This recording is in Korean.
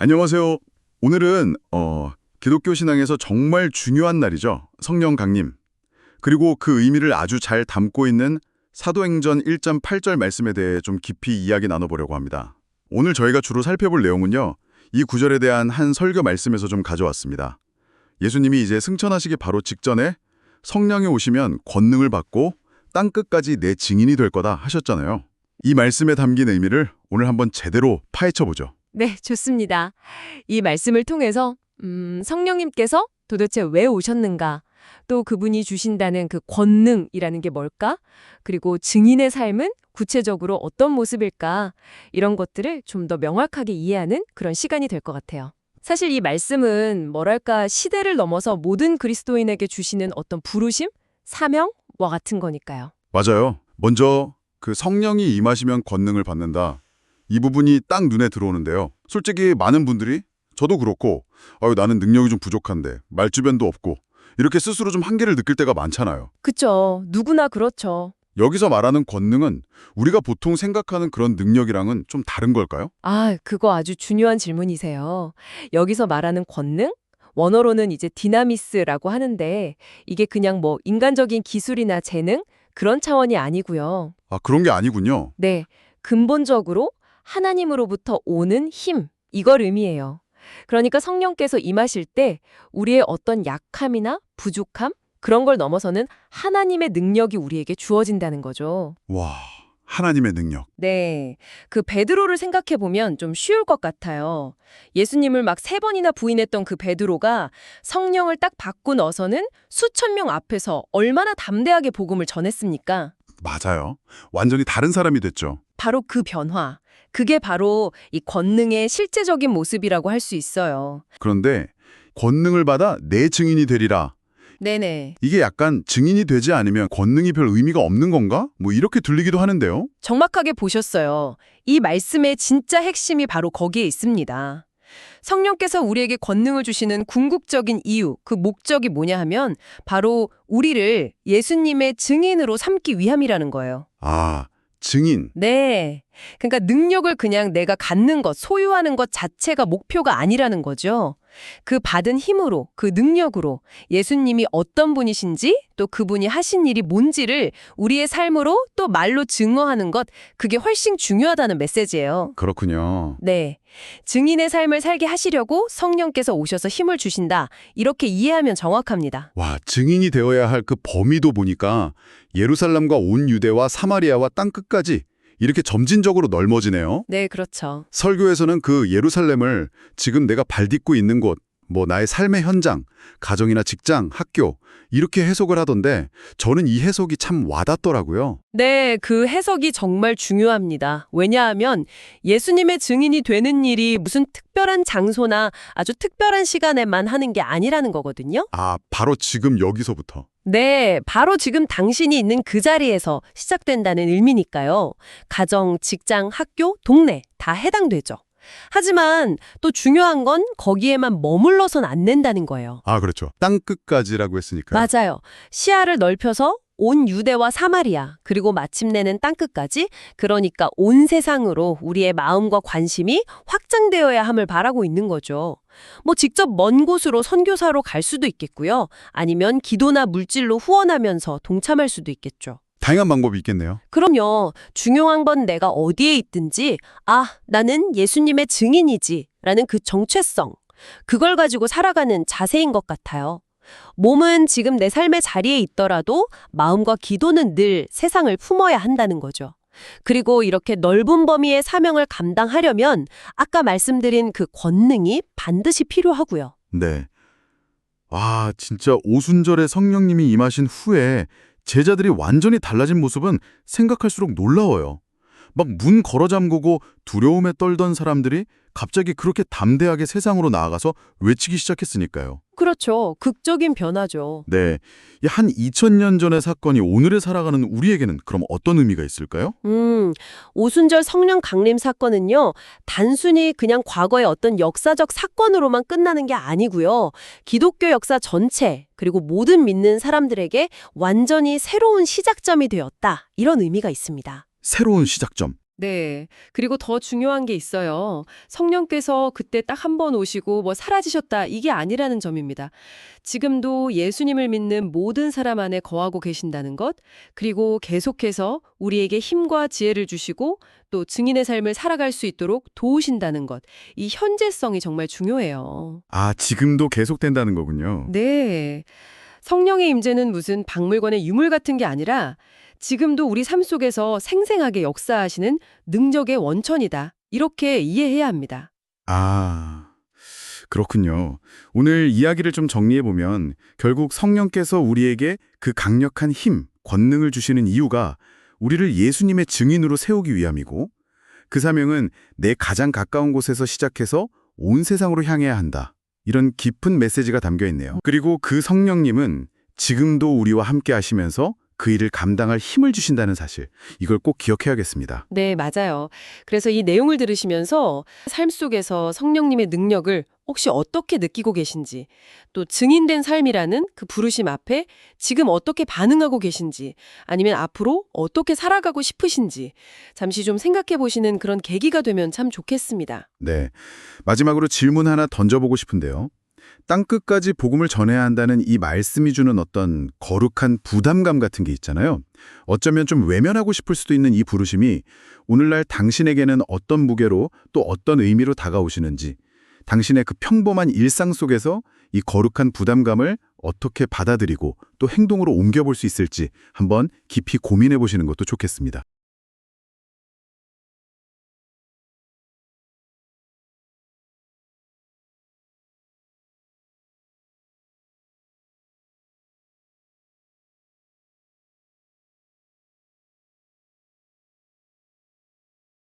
안녕하세요. 오늘은 기독교 신앙에서 정말 중요한 날이죠. 성령 강림. 그리고 그 의미를 아주 잘 담고 있는 사도행전 1.8절 말씀에 대해 좀 깊이 이야기 나눠보려고 합니다. 오늘 저희가 주로 살펴볼 내용은요. 이 구절에 대한 한 설교 말씀에서 좀 가져왔습니다. 예수님이 이제 승천하시기 바로 직전에 성령이 오시면 권능을 받고 땅끝까지 내 증인이 될 거다 하셨잖아요. 이 말씀에 담긴 의미를 오늘 한번 제대로 파헤쳐보죠. 네, 좋습니다. 이 말씀을 통해서 성령님께서 도대체 왜 오셨는가? 또 그분이 주신다는 그 권능이라는 게 뭘까? 그리고 증인의 삶은 구체적으로 어떤 모습일까? 이런 것들을 좀 더 명확하게 이해하는 그런 시간이 될 것 같아요. 사실 이 말씀은 뭐랄까 시대를 넘어서 모든 그리스도인에게 주시는 어떤 부르심, 사명과 같은 거니까요. 맞아요. 먼저 그 성령이 임하시면 권능을 받는다. 이 부분이 딱 눈에 들어오는데요. 솔직히 많은 분들이 저도 그렇고 나는 능력이 좀 부족한데 말주변도 없고 이렇게 스스로 좀 한계를 느낄 때가 많잖아요. 그쵸. 누구나 그렇죠. 여기서 말하는 권능은 우리가 보통 생각하는 그런 능력이랑은 좀 다른 걸까요? 그거 아주 중요한 질문이세요. 여기서 말하는 권능? 원어로는 이제 디나미스라고 하는데 이게 그냥 뭐 인간적인 기술이나 재능? 그런 차원이 아니고요. 그런 게 아니군요. 네, 근본적으로 하나님으로부터 오는 힘, 이걸 의미해요. 그러니까 성령께서 임하실 때 우리의 어떤 약함이나 부족함? 그런 걸 넘어서는 하나님의 능력이 우리에게 주어진다는 거죠. 와, 하나님의 능력. 네, 그 베드로를 생각해 보면 좀 쉬울 것 같아요. 예수님을 막 3번이나 부인했던 그 베드로가 성령을 딱 받고 나서는 수천 명 앞에서 얼마나 담대하게 복음을 전했습니까? 맞아요. 완전히 다른 사람이 됐죠. 바로 그 변화. 그게 바로 이 권능의 실제적인 모습이라고 할 수 있어요. 그런데 권능을 받아 내 증인이 되리라. 네네. 이게 약간 증인이 되지 않으면 권능이 별 의미가 없는 건가? 뭐 이렇게 들리기도 하는데요. 정확하게 보셨어요. 이 말씀의 진짜 핵심이 바로 거기에 있습니다. 성령께서 우리에게 권능을 주시는 궁극적인 이유, 그 목적이 뭐냐 하면 바로 우리를 예수님의 증인으로 삼기 위함이라는 거예요. 증인. 네. 그러니까 능력을 그냥 내가 갖는 것, 소유하는 것 자체가 목표가 아니라는 거죠. 그 받은 힘으로, 그 능력으로 예수님이 어떤 분이신지 또 그분이 하신 일이 뭔지를 우리의 삶으로 또 말로 증거하는 것, 그게 훨씬 중요하다는 메시지예요. 그렇군요. 네. 증인의 삶을 살게 하시려고 성령께서 오셔서 힘을 주신다. 이렇게 이해하면 정확합니다. 와, 증인이 되어야 할 그 범위도 보니까 예루살렘과 온 유대와 사마리아와 땅끝까지 이렇게 점진적으로 넓어지네요. 네, 그렇죠. 설교에서는 그 예루살렘을 지금 내가 발딛고 있는 곳, 나의 삶의 현장, 가정이나 직장, 학교 이렇게 해석을 하던데 저는 이 해석이 참 와닿더라고요. 네, 그 해석이 정말 중요합니다. 왜냐하면 예수님의 증인이 되는 일이 무슨 특별한 장소나 아주 특별한 시간에만 하는 게 아니라는 거거든요. 바로 지금 여기서부터. 네, 바로 지금 당신이 있는 그 자리에서 시작된다는 의미니까요. 가정, 직장, 학교, 동네 다 해당되죠. 하지만 또 중요한 건 거기에만 머물러선 안 된다는 거예요. 그렇죠. 땅끝까지라고 했으니까요. 맞아요. 시야를 넓혀서 온 유대와 사마리아, 그리고 마침내는 땅끝까지, 그러니까 온 세상으로 우리의 마음과 관심이 확장되어야 함을 바라고 있는 거죠. 직접 먼 곳으로 선교사로 갈 수도 있겠고요. 아니면 기도나 물질로 후원하면서 동참할 수도 있겠죠. 다양한 방법이 있겠네요. 그럼요. 중요한 건 내가 어디에 있든지 나는 예수님의 증인이지 라는 그 정체성, 그걸 가지고 살아가는 자세인 것 같아요. 몸은 지금 내 삶의 자리에 있더라도 마음과 기도는 늘 세상을 품어야 한다는 거죠. 그리고 이렇게 넓은 범위의 사명을 감당하려면 아까 말씀드린 그 권능이 반드시 필요하고요. 네. 진짜 오순절에 성령님이 임하신 후에 제자들이 완전히 달라진 모습은 생각할수록 놀라워요. 막 문 걸어 잠그고 두려움에 떨던 사람들이 갑자기 그렇게 담대하게 세상으로 나아가서 외치기 시작했으니까요. 그렇죠. 극적인 변화죠. 네, 한 2000년 전의 사건이 오늘에 살아가는 우리에게는 그럼 어떤 의미가 있을까요? 오순절 성령 강림 사건은요, 단순히 그냥 과거의 어떤 역사적 사건으로만 끝나는 게 아니고요. 기독교 역사 전체, 그리고 모든 믿는 사람들에게 완전히 새로운 시작점이 되었다. 이런 의미가 있습니다. 새로운 시작점. 네. 그리고 더 중요한 게 있어요. 성령께서 그때 딱 한 번 오시고 뭐 사라지셨다 이게 아니라는 점입니다. 지금도 예수님을 믿는 모든 사람 안에 거하고 계신다는 것, 그리고 계속해서 우리에게 힘과 지혜를 주시고 또 증인의 삶을 살아갈 수 있도록 도우신다는 것. 이 현재성이 정말 중요해요. 아, 지금도 계속된다는 거군요. 네. 성령의 임재는 무슨 박물관의 유물 같은 게 아니라 지금도 우리 삶 속에서 생생하게 역사하시는 능력의 원천이다. 이렇게 이해해야 합니다. 아, 그렇군요. 오늘 이야기를 좀 정리해보면 결국 성령께서 우리에게 그 강력한 힘, 권능을 주시는 이유가 우리를 예수님의 증인으로 세우기 위함이고 그 사명은 내 가장 가까운 곳에서 시작해서 온 세상으로 향해야 한다. 이런 깊은 메시지가 담겨 있네요. 그리고 그 성령님은 지금도 우리와 함께 하시면서 그 일을 감당할 힘을 주신다는 사실, 이걸 꼭 기억해야겠습니다. 네, 맞아요. 그래서 이 내용을 들으시면서 삶 속에서 성령님의 능력을 혹시 어떻게 느끼고 계신지, 또 증인된 삶이라는 그 부르심 앞에 지금 어떻게 반응하고 계신지, 아니면 앞으로 어떻게 살아가고 싶으신지 잠시 좀 생각해 보시는 그런 계기가 되면 참 좋겠습니다. 네, 마지막으로 질문 하나 던져보고 싶은데요. 땅끝까지 복음을 전해야 한다는 이 말씀이 주는 어떤 거룩한 부담감 같은 게 있잖아요. 어쩌면 좀 외면하고 싶을 수도 있는 이 부르심이 오늘날 당신에게는 어떤 무게로 또 어떤 의미로 다가오시는지, 당신의 그 평범한 일상 속에서 이 거룩한 부담감을 어떻게 받아들이고 또 행동으로 옮겨볼 수 있을지 한번 깊이 고민해 보시는 것도 좋겠습니다.